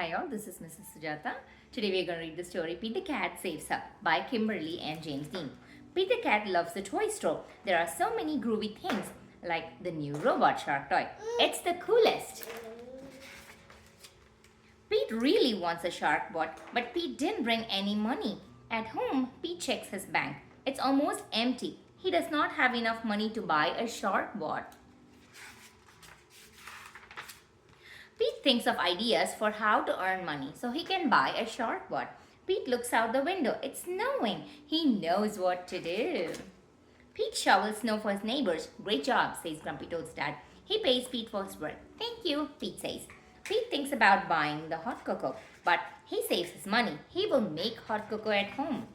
Hi all, this is Mrs. Sujata. Today we are going to read the story Pete the Cat Saves Up by Kimberly and James Dean. Pete the Cat loves the toy store. There are so many groovy things like the new robot shark toy. It's the coolest. Pete really wants a shark bot, but Pete didn't bring any money. At home, Pete checks his bank. It's almost empty. He does not have enough money to buy a shark bot. Pete thinks of ideas for how to earn money so he can buy a shark bot. Pete looks out the window. It's snowing. He knows what to do. Pete shovels snow for his neighbors. Great job, says Grumpy Toad's dad. He pays Pete for his work. Thank you, Pete says. Pete thinks about buying the hot cocoa, but he saves his money. He will make hot cocoa at home.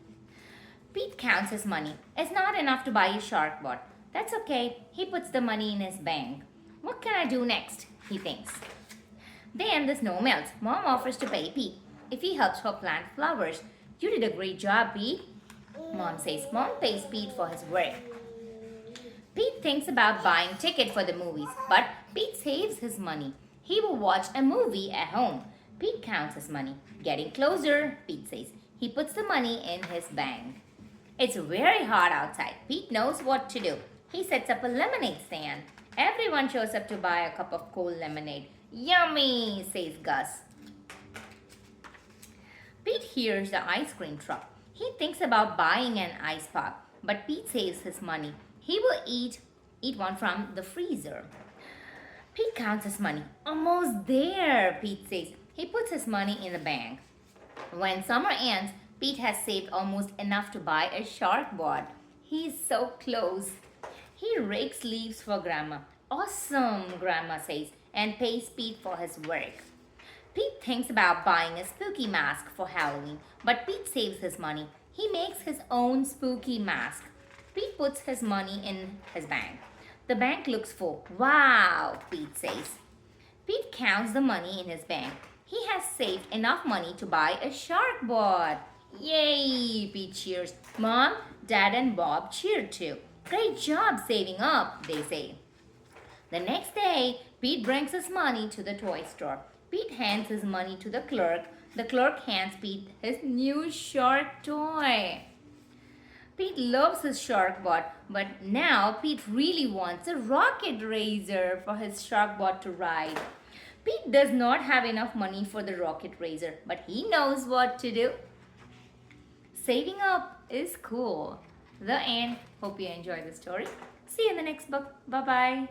Pete counts his money. It's not enough to buy a shark bot. That's okay. He puts the money in his bank. What can I do next? He thinks. Then the snow melts. Mom offers to pay Pete if he helps her plant flowers. You did a great job, Pete. Mom says. Mom pays Pete for his work. Pete thinks about buying ticket for the movies, but Pete saves his money. He will watch a movie at home. Pete counts his money. Getting closer, Pete says. He puts the money in his bank. It's very hot outside. Pete knows what to do. He sets up a lemonade stand. Everyone shows up to buy a cup of cold lemonade. Yummy, says Gus. Pete hears the ice cream truck. He thinks about buying an ice pop, but Pete saves his money. He will eat one from the freezer. Pete counts his money. Almost there, Pete says. He puts his money in the bank. When summer ends, Pete has saved almost enough to buy a shark bot. He's so close. He rakes leaves for Grandma. Awesome, Grandma says, and pays Pete for his work. Pete thinks about buying a spooky mask for Halloween, but Pete saves his money. He makes his own spooky mask. Pete puts his money in his bank. The bank looks full. Wow, Pete says. Pete counts the money in his bank. He has saved enough money to buy a shark bot. Yay, Pete cheers. Mom, Dad, and Bob cheer too. Great job saving up, they say. The next day, Pete brings his money to the toy store. Pete hands his money to the clerk. The clerk hands Pete his new shark toy. Pete loves his shark bot, but now Pete really wants a rocket raiser for his shark bot to ride. Pete does not have enough money for the rocket raiser, but he knows what to do. Saving up is cool. The end. Hope you enjoyed the story. See you in the next book. Bye-bye.